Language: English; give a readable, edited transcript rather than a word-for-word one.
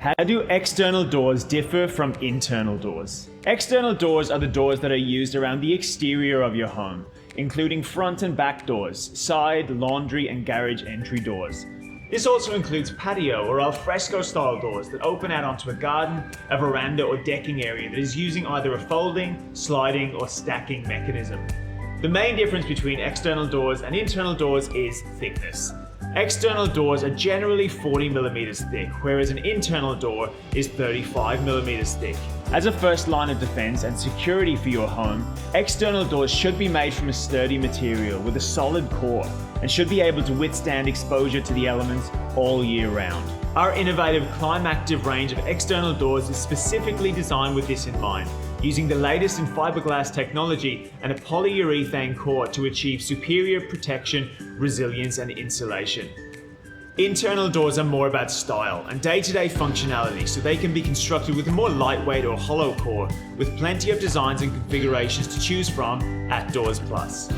How do external doors differ from internal doors? External doors are the doors that are used around the exterior of your home, including front and back doors, side, laundry, and garage entry doors. This also includes patio or alfresco style doors that open out onto a garden, a veranda, or decking area that is using either a folding, sliding, or stacking mechanism. The main difference between external doors and internal doors is thickness. External doors are generally 40mm thick, whereas an internal door is 35mm thick. As a first line of defense and security for your home, external doors should be made from a sturdy material with a solid core and should be able to withstand exposure to the elements all year round. Our innovative climactive range of external doors is specifically designed with this in mind, using the latest in fiberglass technology and a polyurethane core to achieve superior protection, resilience, and insulation. Internal doors are more about style and day-to-day functionality, so they can be constructed with a more lightweight or hollow core with plenty of designs and configurations to choose from at doorsplus.